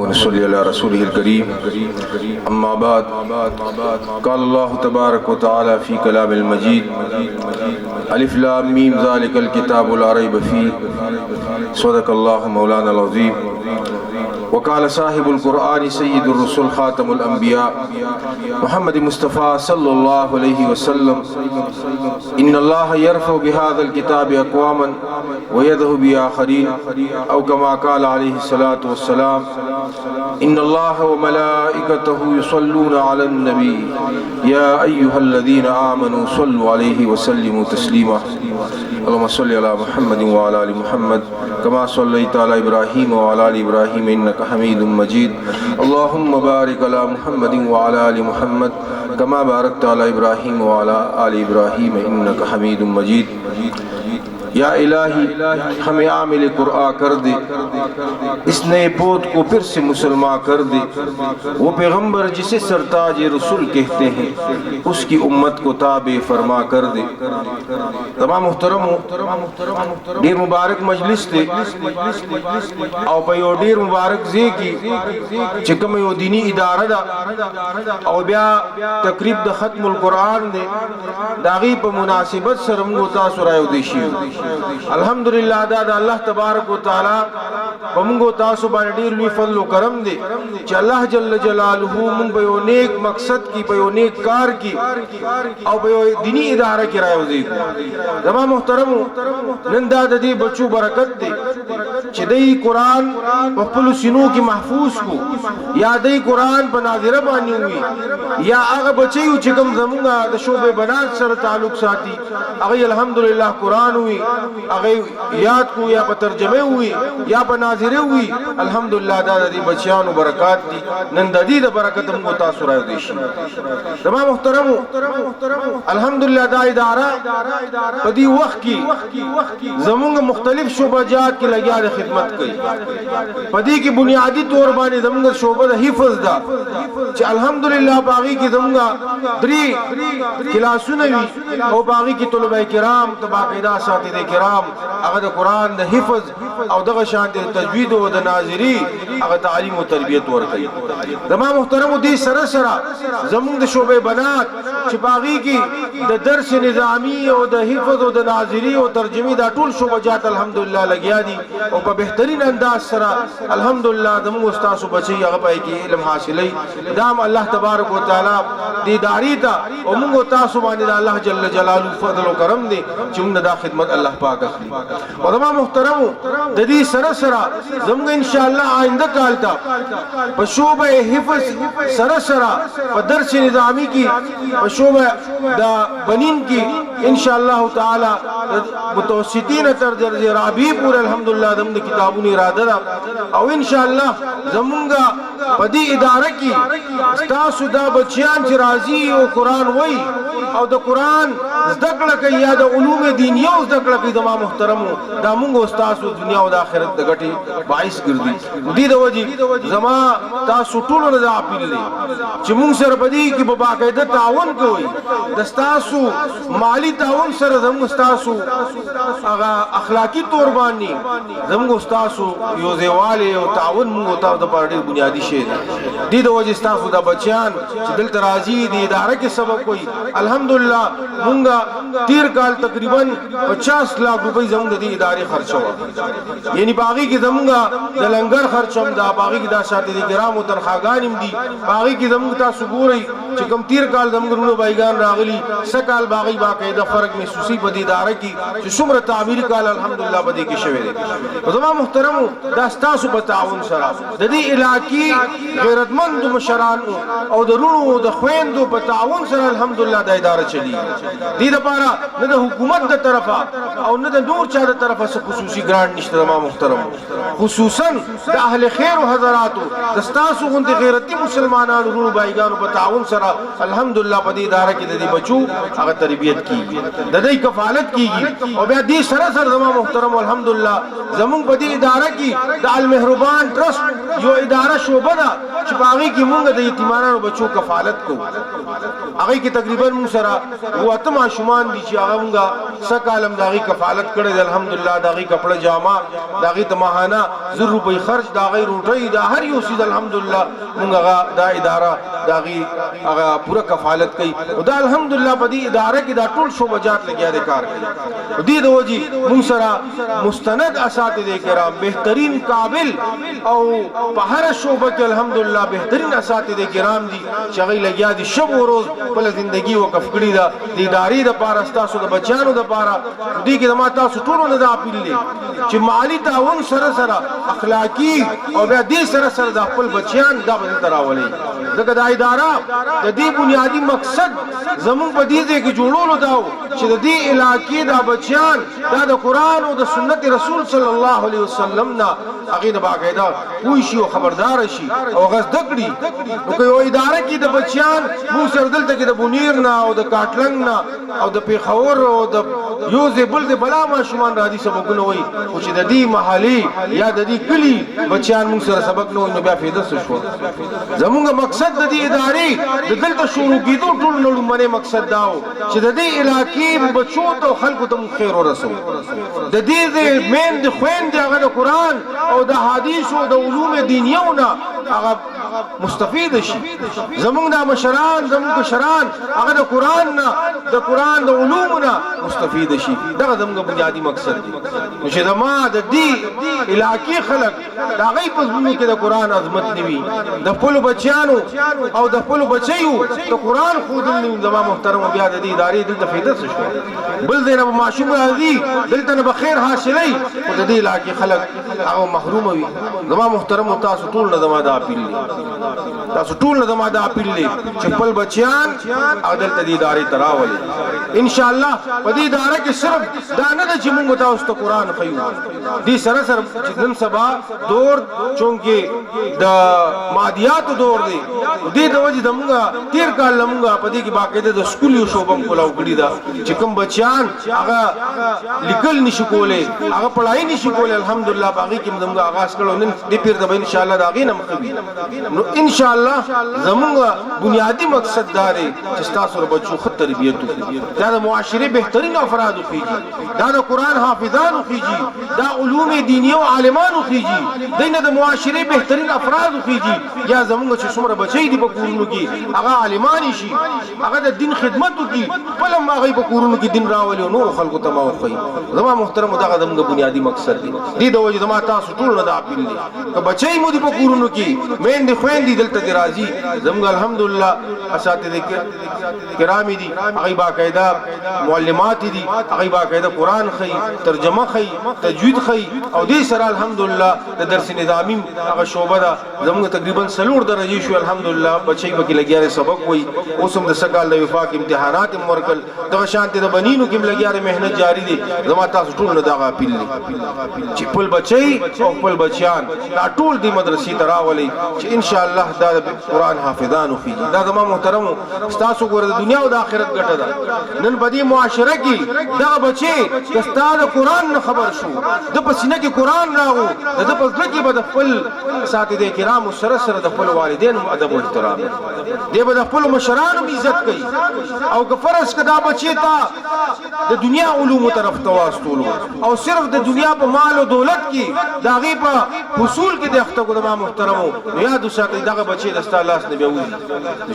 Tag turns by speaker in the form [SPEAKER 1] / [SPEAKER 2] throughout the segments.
[SPEAKER 1] ونصلي على رسوله الكريم أما بعد قال الله تبارك وتعالى في كلام المجيد ألف لام ميم ذلك الكتاب لا ريب فيه صدق الله مولانا العظيم وقال صاحب القرآن سيد الرسل خاتم الأنبياء محمد مصطفى صلى الله عليه وسلم إن الله يرفع بهذا الكتاب أقواما ويذهب بآخرين أو كما قال عليه الصلاة والسلام إن الله وملائكته يصلون على النبي يا أيها الذين آمنوا صلوا عليه وسلموا تسليما اللهم صل على محمد وعلى آل محمد كما صليت على إبراهيم وعلى آل إبراهيم إنك حميد مجيد اللهم بارك على محمد وعلى آل محمد كما باركت على إبراهيم وعلى آل إبراهيم إنك حميد مجيد یا الہی ہمیں عامل قرآن کر دے اس نئے پود کو پھر سے مسلمان کر دے وہ پیغمبر جسے سرتاج رسول کہتے ہیں اس کی امت کو تابع فرما کر دے تمام محترموں دیر مبارک مجلس دے او پیو دیر مبارک زی کی چکم یو دینی ادارہ دا او بیا تقریب دا ختم القرآن دے داغی پا مناسبت سرمگو تاثر آئیو دیشیو الحمدللہ دا اللہ تبارک و تعالی بمگو تاسو باندې ډیر لوی فضل و کرم دی چې الله جل جلاله مونږ په یو نیک مقصد کې په یو نیک کار کې او په یو دینی اداره کې راوځي زما محترمو نن دا د دې بچو برکت دی چې دې قرآن په خپل سینو کې محفوظ کو یا دې قرآن په ناظره باندې وي یا هغه بچیو چې کوم زمونږ د شوبې بنات سره تعلق ساتي هغه الحمدللہ قرآن وي هغه یاد کو یا په ترجمه وي یا په ناظره وي الحمدللہ دا د بچیانو برکات دي نن د دې د برکت موږ تاسو راوړي شي تمام محترمو الحمدللہ دا اداره په دې وخت کې زموږ مختلف شعبات کې لګیا د خدمت کوي په دې کې بنیادی طور باندې زموږ شعبه د حفظ ده چې الحمدللہ باغی کې زموږ 3 کلاسونه وي او باغی کې طلبه کرام تباقیدا اساتذه کرام هغه د قرآن د حفظ او دغه شان د تجوید او د ناظری هغه تعلیم او تربیت ورکړي زما محترم دي سره سره زموږ د شعبې بنات چې باغی کې د درس نظامی او د حفظ او د ناظری او ترجمه دا ټول شعبات الحمدللہ لګیا دي او په بهترین انداز سره الحمدللہ زموږ استاد بچي هغه پای کې علم حاصلې دام الله تبارک وتعالى دې داری ته او موږ تاسو باندې الله جل جلاله فضل او کرم دي چې موږ دا خدمت الله پاک اخلي او زما محترم د دې سره سره زموږ ان شاء الله آئنده کال ته په شعبه حفظ سره سره په درس نظامی کې په شعبه د بنین کې ان شاء الله تعالی متوسطین تر درجه رابعه پورې الحمدللہ زموږ کتابونو اراده ده او ان شاء الله زموږ په دې اداره کې تاسو دا بچیان چې راځي او قرآن وایي او د قرآن زده کړه کوي یا د علوم دینیه زده کړه کوي زما محترمو دا موږ استاد دنیا او د آخرت د ګټې باعث ګرځي دې د وجې زما تاسو ټول نه اپیل دی چې موږ سره په دې کې په باقاعده تعاون کوي د تاسو مالی تعاون سره زموږ تاسو هغه اخلاقی تور باندې زموږ تاسو یو ځواله او تعاون موږ تاسو د پاره بنیادی شی دی د وجې تاسو د بچیان چې دلته راځي د اداره کې سبق کوي الحمدللہ موږ تیر کال تقریبا 50 लाख روپۍ زموږ د ادارې خرچو یعنی باغی کې زموږ د لنګر خرچوم دا باغی کې د اساتذه کرامو تنخواګانې دي باغی کې زموږ تاسو ګورئ چې کوم تیر کال زموږ نو بایګان راغلي سکال باغی باقاعده فرق محسوسي په دې اداره کې چې څومره تعمیر کال الحمدللہ په دې کې شوی دی زما محترمو دا تاسو په تعاون سره د دې علاقې غیرتمند مشران او د رونو د خويندو په تعاون سره الحمدللہ د اداره چلی دې لپاره نه د حکومت د طرفه او نه د نور چا د طرفه خصوصي ګرانټ نشته زما محترم خصوصا د اهل خیر او حضراتو د تاسو غوندي غیرتی مسلمانانو رونو بایګانو په تعاون سره الحمدللہ په دې اداره کې د دې بچو هغه تربیت کیږي د دې کفالت کیږي او بیا دې سره سره زما محترم الحمدللہ زموږ په دې اداره کې د المهربان ټرست یو اداره شوبه ده چې باغی کې مونږ د یتیمانو بچو کفالت کوو هغه کې تقریبا موږ سره وته ماشومان دي چې هغه موږ سکالم داغي کفالت کړی الحمدلله داغي کپڑا جامه داغي تمهانه 100 روپۍ خرج داغي روټي دا هر یو شی الحمدلله موږ دا اداره داغي هغه پوره کفالت کوي او دا الحمدلله په دې اداره کې دا ټول شوبجات لګیا دي کار کوي دې د وجي موږ سره مستند اساتذه کرام بهترین قابل او په هر شوبه کې الحمدلله بهترین اساتذه کرام دي چې هغه لګیا دي شب او روز په ژوندۍ وقف کړی دا د ادارې د پاره تاسو د بچانو د پاره دې کې ما تاسو ټول نه دا اپیل دي چې مالی تعاون سره سره اخلاقی او بیا دې سره سره د خپل بچیان دا بدل تراولي دغه د اداره د دې بنیادی مقصد زمون په دې کې جوړولو دا چې د دې علاقې د بچیان دا د قران او د سنت رسول صلی الله علیه وسلم نه هغه د باقاعده پوه شي او خبردار شي او غز دکړي نو که یو اداره کې د بچیان مو سره دلته کې د بونیر نه او د کاټلنګ نه او د پیښور او د یو زبل د بلا ماشومان راځي سبقونه وي او چې د دې محلي یا د دې کلی بچیان مو سره سبق نو بیا فایده شو زمونږ مقصد د دې ادارې د دلته شروع کېدو ټول نړۍ مقصد داو چې د دې علاقې بچو ته خلکو ته خیر ورسو د دې مین د خويند هغه د قران او د حدیث او د علوم دینیونه هغه مستفید شي زمونږ د مشران زمونږ شران هغه د قران نه د قران د علوم نه مستفید شي دا زموږ بنیادی مقصد دی چې زما د دې علاقې خلک دا غي په زموږ کې د قران عظمت نیوي د خپل بچیانو او د خپل بچیو د قران خودل نیو زما محترم بیا د دې ادارې دلته فایده شو بل دینه معشوم راځي دلته نه بخیر حاصلې او د دې علاقې خلک هغه محروم وي زما محترم تاسو ټول نه زما دا اپیل تاسو ټول نه زما دا اپیل چې خپل بچیان او دلته دې ادارې تراولي ان شاء الله په دې اداره کې صرف دا نه چې موږ تاسو ته قران خيو دې سره سره نن سبا دور چونکه د مادیات دور دی دې د وجه زموږ تیر کال موږ په دې کې باقاعده د سکول یو شوبم کولاو کړی دا چې کوم بچیان هغه لیکل نشي کولای هغه پڑھائی نشي کولای الحمدلله باقي کې موږ آغاز کړو نن دې پیر د ان شاء الله دا غینم کوي نو ان شاء الله زموږ بنیادی مقصد دا دی چې تاسو بچو خط تربیت وکړي دا د معاشره بهترین افراد وکړي دا د قران حافظان وکړي دا علوم دینی او عالمان وکړي دینه د معاشره بهترین افراد وکړي یا زموږ چې څومره بچي دي په کورونو کې هغه عالمان شي هغه د دین خدمت وکړي بل ما غي په کورونو کې دین راولي او نور خلکو ته موخی زما محترم دا زموږ بنیادی مقصد دی دې د وجه زما تاسو ټول نه دا اپیل دي که بچي مو دي په کورونو کې مین دي خويند دي دلته راځي زموږ الحمدلله اساتذه کرامي دي هغه باقاعده معلمات دي هغه باقاعده قران خي ترجمه خي تجوید خي او دې سره الحمدلله د درس نظامی هغه شوبه ده زموږ تقریبا 3 درجه شو الحمدلله بچي پکې لګیاره سبق وي اوسم د سکال د وفاق امتحانات مرکل دغه شانته د بنینو کې لګیاره مهنت جاری دي زما تاسو ټول نه دغه اپیل دي چې خپل بچي او خپل بچیان دا ټول د مدرسې تراولي چې ان شاء الله دا قران حافظان خي دا زما محترم تاسو ګور د دنیا او د آخرت ګټه ده نن په دې معاشره کې دا بچي د ستاره قران نه خبر شو د پسینه کې قران راغو د پسله کې به د خپل اساتذه کرام سره سره د خپل والدین ادب او احترام دی به د خپل مشرانو عزت کوي او که فرض کدا بچي تا د دنیا علوم طرف تواستول او صرف د دنیا په مال او دولت کې دا غي په حصول کې د اخته کو محترمو یاد وساتئ دغه بچي د ستاره لاس نه بیوي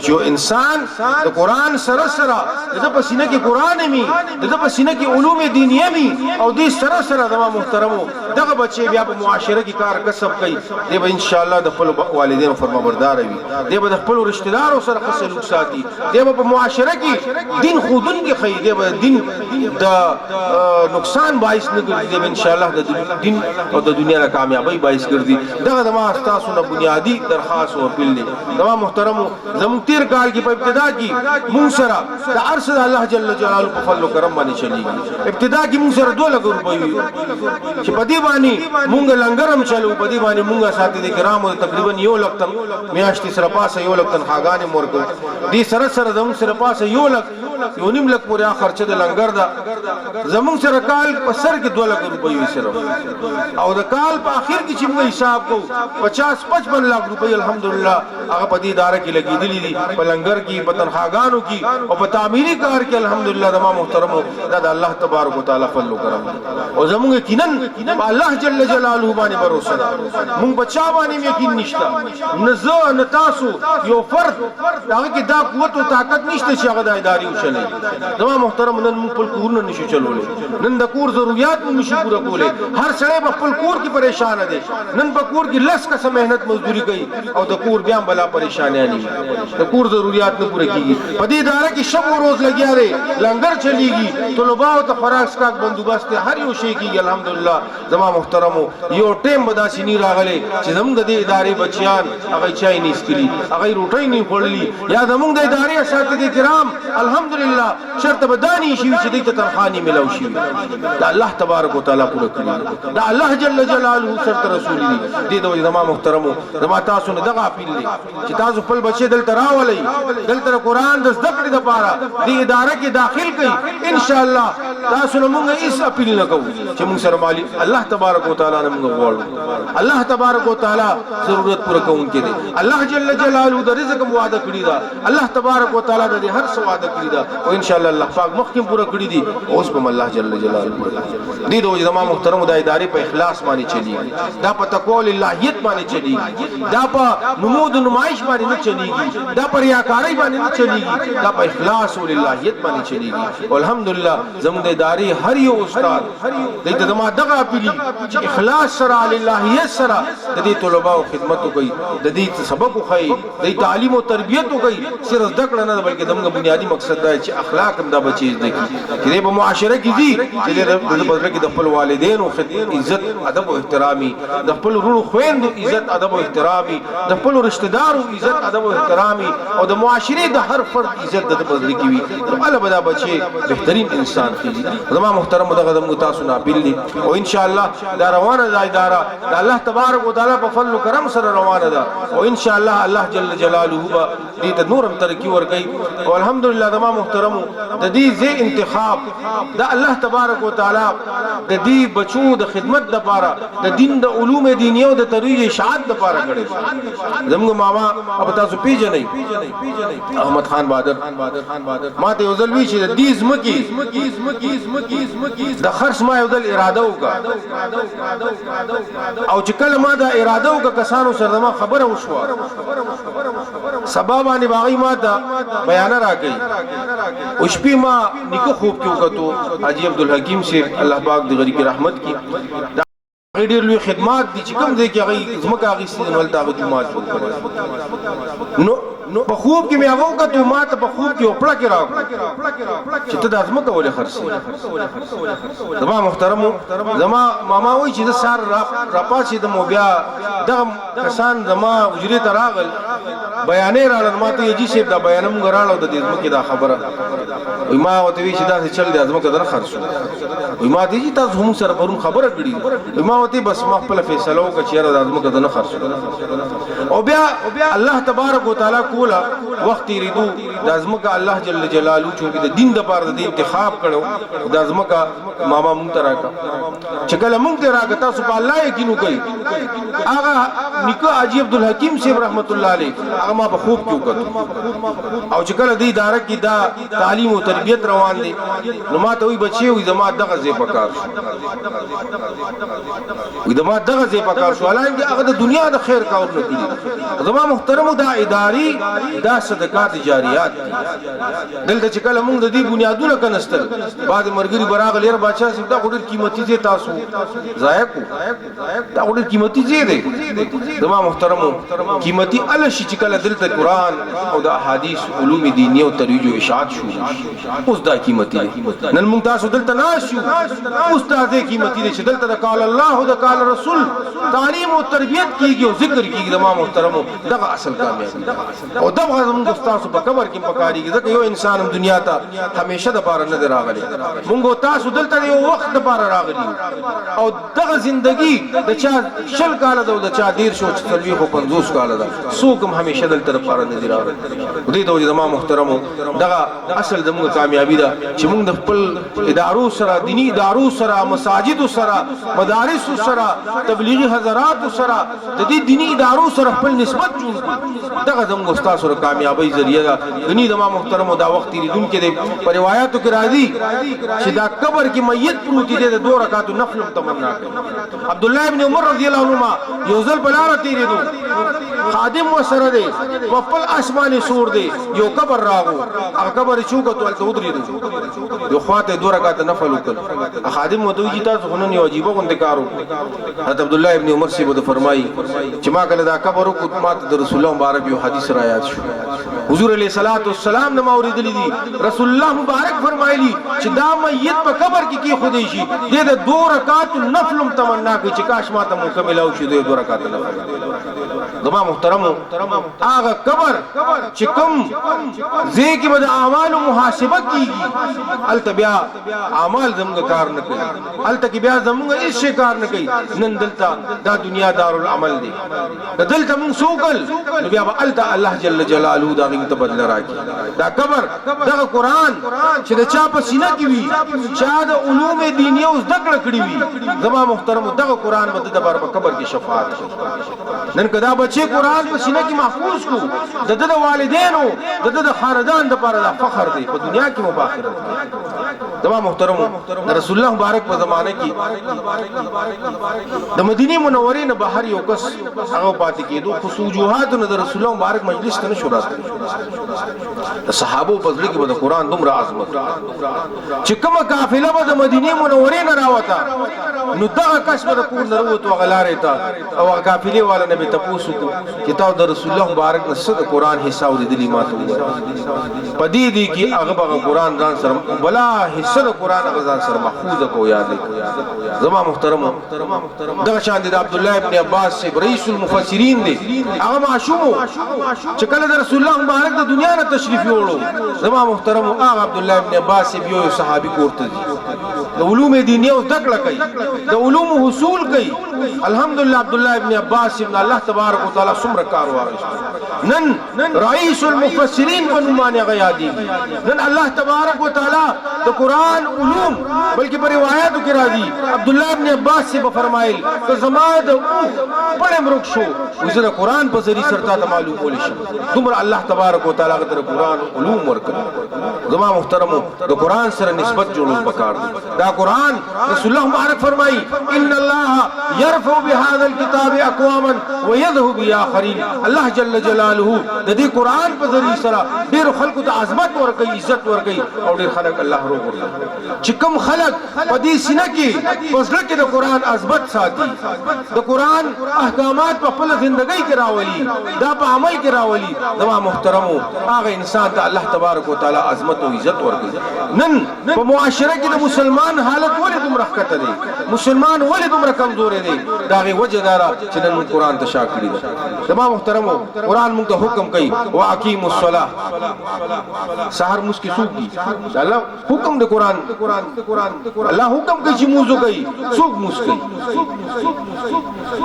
[SPEAKER 1] جو انسان د قران سره سره د پسینه کې قران می د پسینه کې علوم دینیه می او د سره سره د محترمو دغه بچي بیا په معاشره کې کار کسب کوي دی به ان شاء الله د خپل والدین فرمانبردار وي دی به د خپل رشتہ دارو سره سلوک ساتي دی به په معاشره کې دین خودن کې خي دی به دین د نقصان باعث نه ګرځي دی ان شاء الله د دین او د دنیا د کامیابی باعث ګرځي دغه د ما تاسو نه بنیادی درخواست او اپیل دی د محترمو زموږ تیر کال کې په ابتدا کې مون سره د عرش الله جل جلاله په فضل او کرم باندې چلیږي ابتدا کې مون سره 2 لک روپۍ چې په دې باندې مونږ لنګرم چلو په دې باندې مونږه ساتي د کرامو تقریبا 1 لک تن میاشتې سره پاسه 1 لک تن خاګانې مورکو دې سره سره زموږ سره پاسه 1 لک 1.5 لک پورې خرچه د لنګر دا زموږ سره کال په سر کې 2 لک روپۍ وي سره او د کال په اخر کې چې موږ حساب کو 50-55 55 लाख روپۍ الحمدلله هغه په دې اداره کې لګېدلې دي په لنګر کې په تنخواګانو کې او په تعمیري کار کې الحمدلله زما محترمو دا د الله تبارک وتعالى فضل او کرم او زموږ یقینا الله جل جلاله باندې باور ده مونږ بچا باندې یقین نشته نه زه نه تاسو یو فرد هغه کې دا قوت او طاقت نشته چې هغه د ادارې وچلوي زما محترم نن موږ خپل کورونه نشو چلولی نن د کور ضرورت مو نشو پوره کولی هر سړی په خپل کور کې پریشان دی نن په کور کې لس کسه مهنت مزدوري کوي او د کور بیا بلا پریشانیاں دي د کور ضرورت نه پوره کیږي په دې اداره کې شب او روز لګیا دی لنګر چلیږي طلباء او ته خوراک سکاک بندوبست هر یو شی کیږي الحمدلله زما محترمو یو ټیم بداسي نه راغلی چې زموږ د دې ادارې بچیان هغه چای نه اسکلي هغه روټۍ نه خوړلي یا زموږ د ادارې اساتذه کرام الحمدلله شرط بدانی شي چې دې ته تنخواه ملو شي دا الله تبارک وتعالى پوره کړی دا الله جل جلاله شرط رسول دي د زما محترمو زما تاسو نه دغه اپیل دي چې تاسو خپل بچي دلته راولئ دلته قرآن د زده کړې لپاره دې اداره کې داخل کړئ ان شاء الله تاسو نه موږ هیڅ اپیل نه کوو چې موږ سره مالی الله تبارک وتعالى نه موږ غواړو الله تبارک وتعالى ضرورت پوره کوونکی دی الله جل جلاله د رزق وعده کړی دا الله تبارک وتعالى د هر څه وعده کړی دا او ان شاء الله الله پاک مخکې پوره کړی دي اوس په الله جل جلاله دې د زما محترم د ادارې په اخلاص باندې چلیږي دا په تقوا للهیت باندې چلیږي دا په نمود نمایش باندې نه چلیږي دا په ریاکاری باندې نه چلیږي دا په اخلاص للهیت باندې چلیږي الحمدلله زموږ د ادارې هر یو استاد دې ته زما دغه اپیل چې اخلاص سره للهیت سره د دې طلباء خدمت کوي د دې سبق کوي د تعلیم او تربیت کوي صرف ذکر نه بلکې دغه بنیادی مقصد دی چې اخلاق هم دا بچی دي چې په معاشره کې دي چې د بدل کې د خپل والدینو عزت ادب او احترامي د خپل ورونو خويندو عزت ادب او احترامي د خپل رشتہ دارو عزت ادب او احترامي او د معاشره د هر فرد عزت د بدل کې وي الله بدا بچي بهترین انسان کیږي زما محترم دغه د تاسو نه اپیل دي او ان شاء الله دا روانه د اداره د الله تبارک وتعالى په فضل او کرم سره روانه ده او ان شاء الله الله جل جلاله دې ته نورم ترقی ورکړي او الحمدلله زما محترم د دې زی انتخاب د الله تبارک وتعالى د دې بچو د خدمت لپاره د دین د علوم دینیو د ترویج اشاعت لپاره کړي زموږ ماما اب تاسو پیژنئ احمد خان بادر ما ته یو ځل وی چې د دې زمکی د خرڅ ما یو ځل اراده وکړه او چې کله ما دا اراده وکړه کسانو سره ما خبره وشوه سبا باندې باغی ما ته بیان راکړي او شپې ما نیکو خوب کې وکړو حاجی عبدالحکیم سے الله پاک د غریب رحمت کی ډېر لوی خدمات دي چې کوم ځای کې هغه زمکه هغه سیدن ولته هغه جماعت نو په خوب کې مې هغه وکړو ما ته په خوب کې وپړه کې راغله چې ته د ازمکه ولې خرڅې زما محترمو زما ماما وایي چې د سار را پاسې د مو بیا دغه کسان زما حجرې ته راغل بیانې راړل ما ته یجي صاحب دا بیان موږ راړو د دې ازمکې دا خبره وي ما ورته وی چې دا چل دی ازمکه در خرڅو وي ما ته چې تاسو هم سره پرون خبره کړې وي ما ته بس ما خپل فیصله وکړه چې دا ازمکه نه خرڅو او بیا الله تبارک وتعالى کولا وخت ریدو د ازمکه الله جل جلاله چې د دین د پاره د انتخاب کړو د ازمکه ماما مونږ ته راکا چې کله مونږ ته راکا تاسو په الله یقین وکړئ هغه نیکو حاجی عبدالحکیم صاحب رحمت الله علیه هغه ما په خوب کې وکړو او چې کله دې اداره کې دا تعلیم او تربیت روان دي نو ما ته وی بچي وي زما دغه ځای پکار شو وي زما دغه ځای پکار شو حالانکه هغه د دنیا د خیر کار نه کړی زما محترم دا اداري دا صدقات جاریات دلته چې کله موږ د دې بنیادونه کنستل بعد مرګري براغ لیر بادشاہ صاحب دا ډېر قیمتي دي تاسو ضایع کو دا ډېر قیمتي دي زما محترم قیمتي الشي چې کله دلته قران او د احادیث علوم دینی او ترویج او اشاعت شو اوس دا قیمتي نن موږ تاسو دلته ناشو اوس دا قیمتي دي چې دلته قال الله او قال رسول تعلیم او تربیت کیږي او ذکر کیږي زما محترم دغه اصل کامیابی او دغه زموږ تاسو په قبر کې پکاري ځکه یو انسان دنیا ته همیشه د پاره نه راغلی مونږ تاسو دلته یو وخت د پاره راغلی او دغه ژوندۍ د چا 40 کال ده او د چا 150 کال ده څوک هم همیشه دلته د پاره نه راغلی دې ته زما محترمو دغه اصل زموږ کامیابی ده چې موږ د خپل ادارو سره دینی ادارو سره مساجد سره مدارس سره تبلیغی حضرات سره د دې دینی ادارو سره خپل نسبت جوړ دغه زموږ استاد سره کامیابی ذریعہ ده غنی زما محترمو دا وخت لیدون کې د روایتو کې راځي چې دا قبر کې میت پروت دی د 2 رکعات نفل تمنا کوي عبد الله ابن عمر رضی الله عنهما یو ځل بلاره تیرېدو خادم وسره دی په خپل اسماني سور دی یو قبر راغو هغه قبر چوکته ولته ودرېدو یو خواته 2 رکعات نفل وکړ خادم وته چې تاسو غنن یو عجیب غونډه کارو حضرت عبد الله ابن عمر سی بده فرمایي چې ما کله دا قبر کو ماته د رسول الله مبارک یو حدیث را یاد شو حضور علیه الصلاۃ والسلام نو اوریدلی دي رسول الله مبارک فرمایلی چې دا میت په قبر کې خودی شي د 2 رکعات نفل تمنا کوي چې کاش ماته مکمل او شي د 2 رکعات نفل زما محترمو هغه قبر چې کوم ځکه به د اعمال محاسبه کیږي الته بیا اعمال زموږ کار نه کوي الته کې بیا زموږ هیڅ کار نه کوي نن دلته دا دنیا دارالعمل دی دلته موږ سوکل بیا به الته الله جل جلاله دا غي ته بدل راکړي دا قبر دا قرآن چې د چا په سینه کې وي چا د علوم دینیه اوس دکړه کړی وي زما محترم دغه قرآن به د بار په قبر کې شفاعت نن کدا بچي قرآن په سینه کې محفوظ کو د والدینو د خاندان د لپاره فخر دی په دنیا کې مباخره زما محترم رسول الله مبارک په زمانه کې د مدینه منورې نه بهر یو کس هغه پاتې کېدو خصوصیات د رسول الله مبارک مجلس ته نشو راځي صحابه په ځل کې د قرآن دومره عظمت چې کومه قافله به د مدینه منورې نه راوته نو دغه کس به د کور نه وروت وغلارې ته او قافلې والا نبی تاسو کو چې تاسو د رسول الله مبارک نه صد قرآن حصہ ورېدلی ماته پدې دي کې هغه به قرآن ځان سره بلا حصہ د قرآن غزان سره محفوظ کو یاد زما محترم دغه شان د عبد الله ابن عباس سے رئیس المفسرین دی هغه معشوم چې کله د رسول الله مبارک د دنیا نه تشریف وړو زما محترم هغه عبد الله ابن عباس یو صحابي کوړته دي د علوم دینیه او ذکر کوي د علوم حصول کوي الحمدلله عبد الله ابن عباس ابن الله تبارک وتعالى څومره کار واغښت نن رئیس المفسرین په نوم باندې غیادي نن الله تبارک وتعالى د قرآن علوم بلکې په روایتو کې راځي عبد الله ابن عباس سے فرمایل کہ زما د پړم مرک شو وزه د قرآن په ذریعہ سره ته معلوم کول شي دومره الله تبارک وتعالى غتر قرآن علوم ورکړه زما محترمو د قرآن سره نسبت جوړول پکار دي دا قرآن رسول الله مبارک فرمایي ان الله يرفع بهذا الكتاب اقواما ويذهب باخرين الله جل جلاله د دې قرآن په ذریعہ سره ډیر خلکو ته عظمت ورکړي عزت ورکړي او ډیر خلک الله رو ورکړي چې کوم خلک په دې سینه کې پسله کې د قرآن عظمت ساتي د قرآن احکامات په خپل ژوندۍ کې راولي دا په عمل کې راولي زما محترمو هغه انسان ته الله تبارک وتعالى عظمت او عزت ورکړي نن په معاشره کې د مسلمان حالت ولې دومره ښکته دی مسلمان ولې دومره کمزوري دی دا غي وجه دارا چې نن قرآن ته شا کړی دی زما محترمو قرآن موږ ته حکم کوي واقیموا الصلاه سحر مسکی سوق دي الله حکم د قرآن الله حکم کوي چې موږ کوي سوق مسکی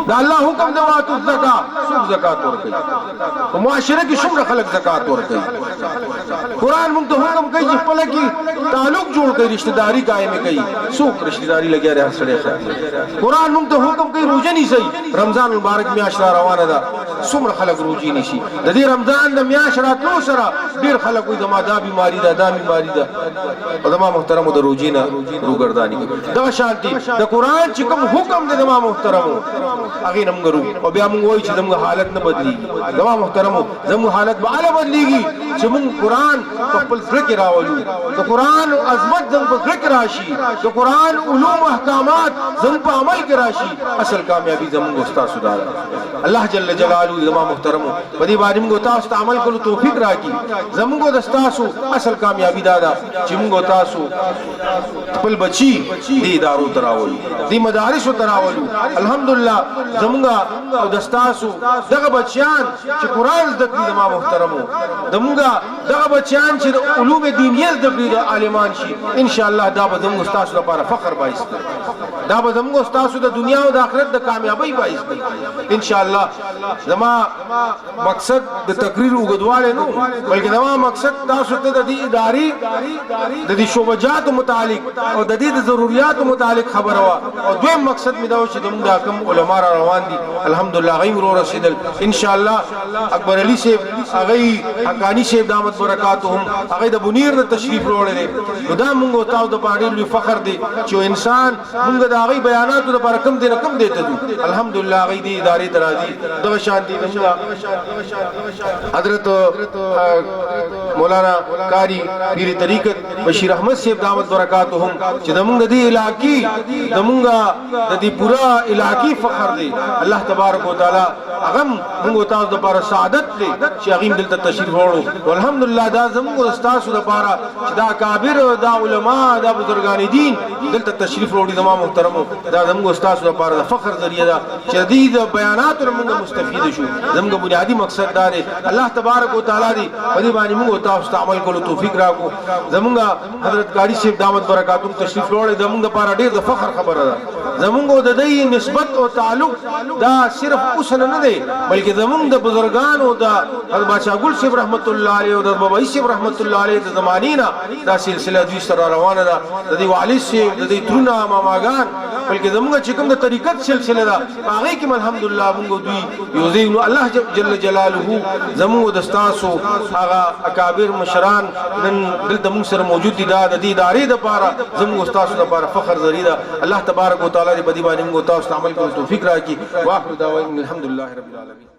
[SPEAKER 1] دا الله حکم دی واتو زکات سوق زکات ورکړي په معاشره کې څومره خلک زکات ورکړي قرآن موږ ته حکم کوي چې خپل کې تعلق جوړ کړي رشتہ داری قائم کړي سوق رشتہ داری لګیا رہا سړی قرآن موږ ته حکم کوي روزه نیسي رمضان مبارک میاشت روانه ده څومره خلک روزي نشي د دې رمضان د میاشت راتلو سره ډیر خلک وي زما دا بیماری ده دا بیماری ده زما محترمو د روزي نه روګرداني دا شانتي د قرآن چې کوم حکم دی زما محترمو هغه نم ګرو او بیا موږ وایو چې زموږ حالت نه بدليږي زما محترمو زموږ حالت به اعلی بدليږي چې موږ قرآن په خپل ځل کې راولو د قرآن عظمت زموږ په ځل کې راشي د قرآن علوم احکامات زموږ په عمل کې راشي اصل کامیابی زموږ استاد سودار الله جل جلاله زما محترمو په دې باندې موږ تاسو ته عمل کولو توفیق راکړي زموږ د تاسو اصل کامیابی دا ده چې موږ تاسو خپل بچي دې ادارو تراولو دې مدارس تراولو الحمدلله زموږ او د تاسو دغه بچیان چې قرآن زده کړي زما محترمو زموږ
[SPEAKER 2] دغه بچیان چې علوم دینیه زده کړي د عالمان شي ان شاء الله دا به زموږ استاد لپاره فخر باعث دا به زموږ استاد د دنیا او د آخرت د کامیابی باعث ان شاء الله. زما مقصد د تقریر وګدواله نو بلکې زما مقصد تاسو ته د دې ادارې د دې شوبجات متعلق او د دې ضرورت متعلق خبره وا او دویم مقصد مې دا و چې زموږ د کوم علما روان دي الحمدلله غي مرو رسیدل ان شاء الله. اکبر علي صاحب هغه حقانی صاحب دامت برکاتهم هغه د بنیر د تشریف وروړي دا موږ او تاسو د باندې لوی فخر دی چې انسان موږ د هغه بیاناتو لپاره کم دی رقم دیته دي الحمدلله هغه دې ادارې درازي دغه شانتي حضرت مولانا قاری پیر طریقت بشیر احمد صاحب دامت برکاتهم چې زموږ د علاقې زموږ د دې پورا علاقې فخر دی الله تبارک وتعالى هغه موږ تاسو د لپاره سعادت دی چې هغه دلته تشریف وروړو والحمدلله دا زموږ استاد لپاره چې دا کابر دا علما دا بزرګان دین دلته تشریف وروړي زموږ محترمو دا زموږ استاد لپاره د فخر ذریعہ ده چې دې بیانات موږ مستفید شو. زموږ بنیادی مقصد دا دی الله تبارک وتعالى دی په دې باندې موږ تاسو ته عمل کولو توفیق راکړو. زموږ حضرت قاری صاحب دامت برکاتهم تشریف وروړي زموږ لپاره ډېر د فخر خبره ده. زموږ د دې نسبت او تعلق دا صرف اوس نه دی بلکې زموږ د بزرګانو د حضرت بادشاہ ګل صاحب رحمت الله علیه او د بابا صاحب رحمت الله علیه د زمانینا دا سلسله دوی سره روانه ده د دې والد صاحب د دې ترونه ماماګان بلکې زموږ چې کوم د طریقت سلسله ده هغه کې الحمدلله موږ دوی یو زینو الله جل جلاله زموږ د استاسو هغه اکابر مشران نن دلته موږ سره موجود دي دا د دې ادارې لپاره زموږ استاسو لپاره فخر ذریعہ الله تبارک وتعالى دې بدی باندې موږ تاسو عمل کولو توفیق راکړي. واخر دعوانا الحمدلله رب العالمین.